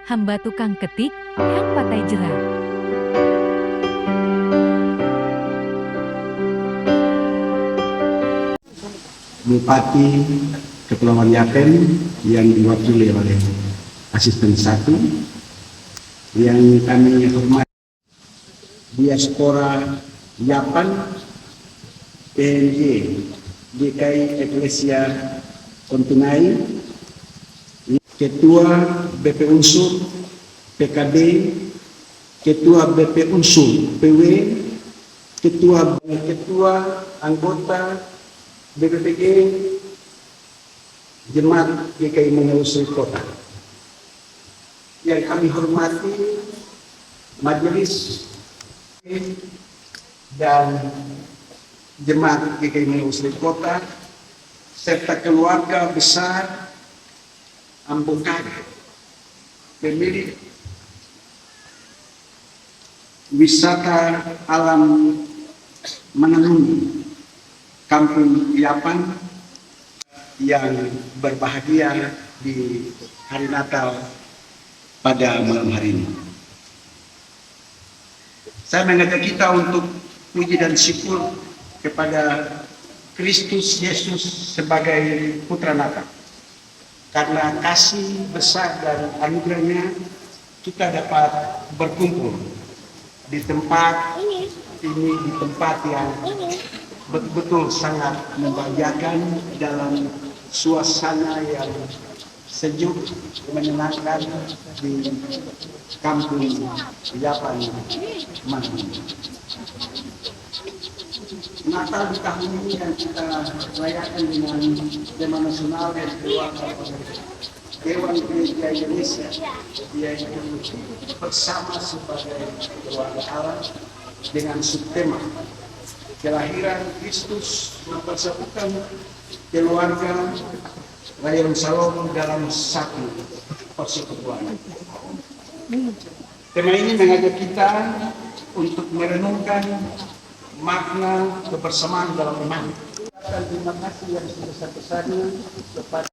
hamba tukang ketik, yang patai jerah. Bupati Kepulauan Yapen yang diwakili oleh asisten satu yang kami hormati, diaspora Yapen, PNJ, DKI Eklesia Kontunai, Ketua BP Unsur PKB, Ketua BP Unsur PW, Ketua anggota BPPG, Jemaat GKI Menyusuri Kota. Yang kami hormati Majelis dan Jemaat GKI Menyusuri Kota serta keluarga besar Ambokade, pemilik wisata alam Mananuni, Kampung Yapen yang berbahagia di hari Natal pada malam hari ini. Saya mengajak kita untuk puji dan syukur kepada Kristus Yesus sebagai Putra Natal. Karena kasih besar dan anugerahnya kita dapat berkumpul di tempat ini, di tempat yang betul-betul sangat membahagiakan dalam suasana yang sejuk, menyenangkan di Kampung Yapen Mananuni. Natal di tahun ini yang kita rayakan dengan tema nasional yang dikeluarkan oleh Dewan Gereja Indonesia, yaitu bersama sebagai keluarga Allah, dengan subtema kelahiran Kristus mempersatukan keluarga Rayon Salom dalam satu persekutuan. Tema ini mengajak kita untuk merenungkan makna kebersamaan dalam iman. Terima kasih yang sebesar-besarnya kepada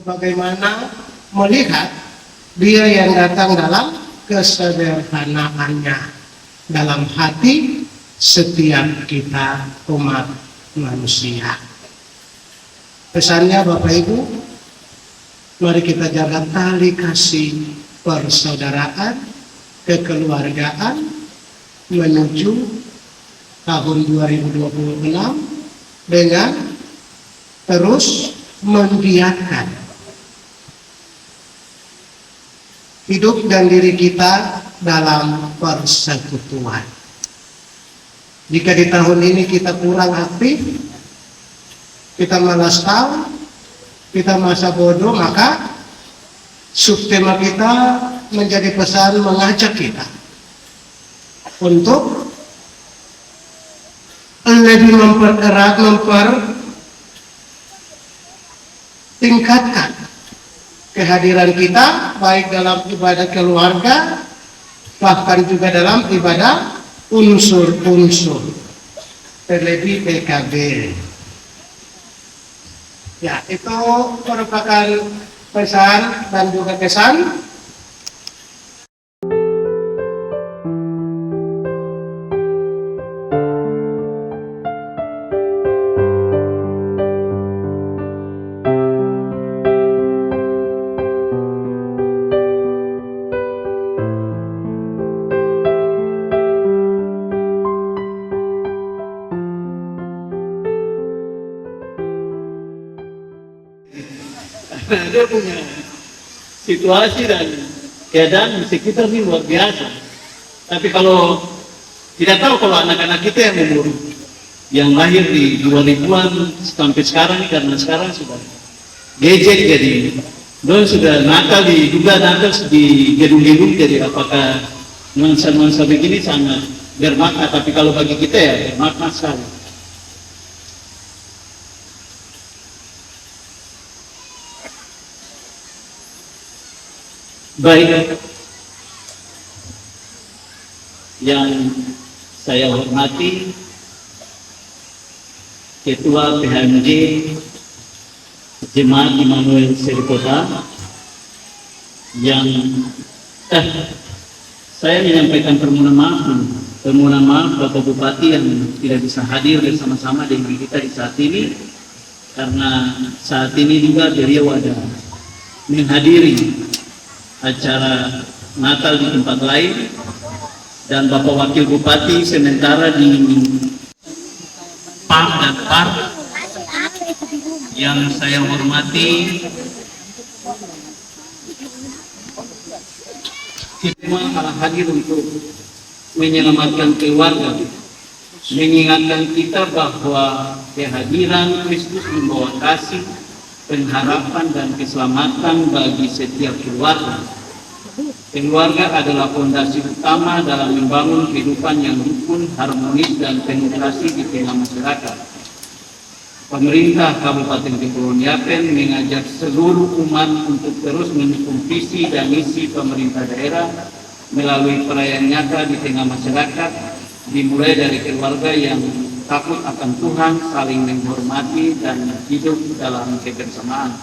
bagaimana melihat dia yang datang dalam kesederhanaannya dalam hati setiap kita umat manusia. Pesannya Bapak Ibu, mari kita jaga tali kasih persaudaraan, kekeluargaan menuju tahun 2026 dengan terus menggiatkan hidup dan diri kita dalam persekutuan. Jika di tahun ini kita kurang aktif, kita malas tahu, kita masa bodoh, maka subtema kita menjadi pesan mengajak kita untuk lebih mempererat, tingkatkan kehadiran kita baik dalam ibadah keluarga, bahkan juga dalam ibadah unsur-unsur, terlebih PKB. Ya, itu merupakan pesan dan juga kesan. Dia punya situasi dan keadaan di sekitar ini luar biasa. Tapi kalau tidak tahu kalau anak-anak kita yang umur yang lahir di 2000-an sampai sekarang ini, karena sekarang sudah gadget, jadi don sudah nakal juga nakal di gedung-gedung, jadi apakah nuansa-nuansa begini sangat bermakna, tapi kalau bagi kita ya bermakna sekali. Baik, yang saya hormati Ketua PHMJ Jemaat Immanuel Serikota, yang saya menyampaikan permohonan maaf Bapak Bupati yang tidak bisa hadir bersama-sama dengan kita di saat ini, karena saat ini juga beliau ada menghadiri acara Natal di tempat lain, dan Bapak Wakil Bupati sementara di PAR dan PAR yang saya hormati, semua malah hadir untuk menyelamatkan keluarga, mengingatkan kita bahwa kehadiran Kristus membawa kasih, pengharapan dan keselamatan bagi setiap keluarga. Keluarga adalah fondasi utama dalam membangun kehidupan yang rukun, harmonis, dan penuh kasih di tengah masyarakat. Pemerintah Kabupaten Kepulauan Yapen mengajak seluruh umat untuk terus mendukung visi dan misi pemerintah daerah melalui perayaan nyata di tengah masyarakat, dimulai dari keluarga yang takut akan Tuhan, saling menghormati, dan hidup dalam kebersamaan.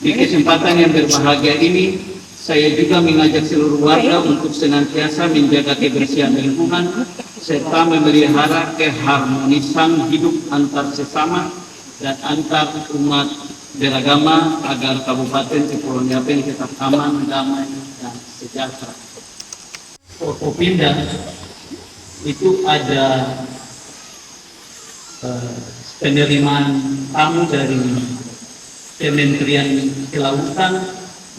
Di kesempatan yang berbahagia ini, saya juga mengajak seluruh warga untuk senantiasa menjaga kebersihan lingkungan serta memelihara keharmonisan hidup antar sesama dan antar umat beragama agar Kabupaten Kepulauan Yapen tetap aman, damai, dan sejahtera. Forkopimda itu ada penerimaan tamu dari Kementerian Kelautan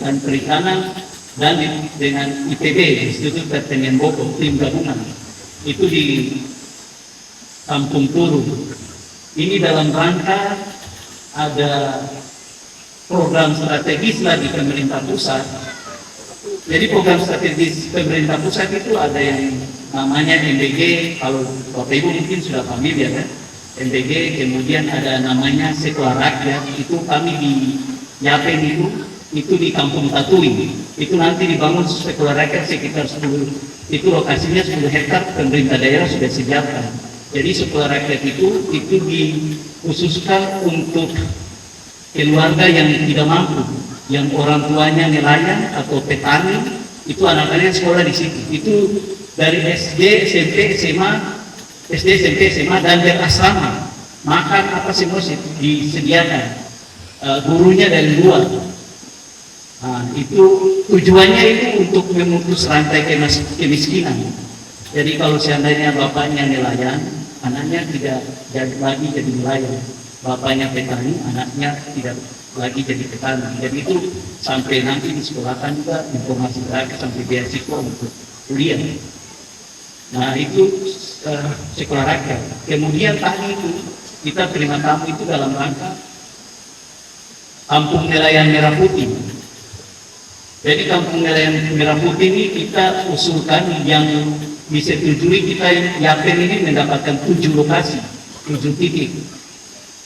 dan Perikanan dan dengan IPB, Institut Pertanian Bogor, tim gabungan itu di Kampung Turu. Ini dalam rangka ada program strategis lagi pemerintah pusat. Jadi program strategis pemerintah pusat itu ada yang namanya MBG, kalau Bapak Ibu mungkin sudah familiar ya, MBG, kemudian ada namanya Sekolah Rakyat, itu kami di Yapen itu di Kampung Tatui, itu nanti dibangun Sekolah Rakyat sekitar 10, itu lokasinya 10 hektar, pemerintah daerah sudah sediakan. Jadi Sekolah Rakyat itu dikhususkan untuk keluarga yang tidak mampu, yang orang tuanya nelayan atau petani, itu anak-anaknya sekolah di situ. Itu dari SD, SMP, SMA, SD, SMP, SMA, dan berasrama. Makan apa semua disediakan. Gurunya dari luar. Nah, itu tujuannya itu untuk memutus rantai kemiskinan. Jadi kalau seandainya bapaknya nelayan, anaknya tidak lagi jadi nelayan. Bapaknya petani, anaknya tidak lagi jadi petani. Jadi itu sampai nanti disekolahkan juga informasi terakhir sampai beasiswa untuk kuliah. Nah itu sekolah rakyat. Kemudian tadi itu kita terima tamu itu dalam rangka Kampung Nelayan Merah Putih. Jadi Kampung Nelayan Merah Putih ini kita usulkan yang disetujui, kita Yapen ini mendapatkan 7 lokasi, 7 titik.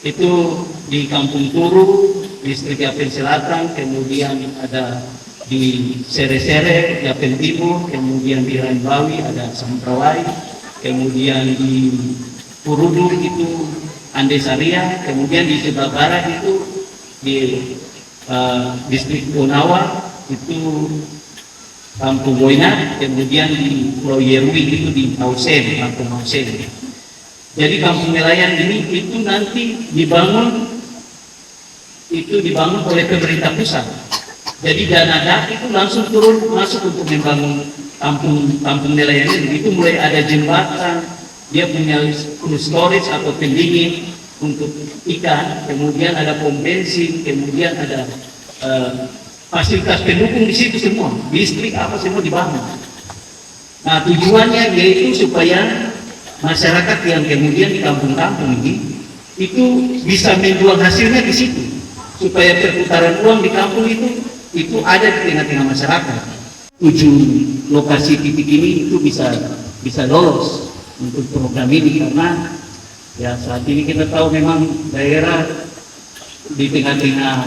Itu di Kampung Turu, distrik Yapen Selatan, kemudian ada di Sere-Sere, Yapen Timur, kemudian di Raimbawi ada Samprawai, kemudian di Puruduk itu Andesaria, kemudian di Seba Barat itu di distrik Bonawa itu Kampung Boina, kemudian di Pulau Yerwi itu di Ausen, Kampung Ausen. Jadi kampung nelayan ini itu nanti dibangun oleh pemerintah pusat. Jadi dana itu langsung turun masuk untuk membangun kampung nelayan ini. Itu mulai ada jembatan, dia punya storage atau pendingin untuk ikan, kemudian ada pom bensin, kemudian ada fasilitas pendukung di situ semua, listrik apa semua dibangun. Nah tujuannya yaitu supaya masyarakat yang kemudian di kampung-kampung ini itu bisa menjual hasilnya di situ, supaya perputaran uang di kampung itu ada di tengah-tengah masyarakat. 7 lokasi titik ini itu bisa lolos untuk program ini, karena ya saat ini kita tahu memang daerah di tengah-tengah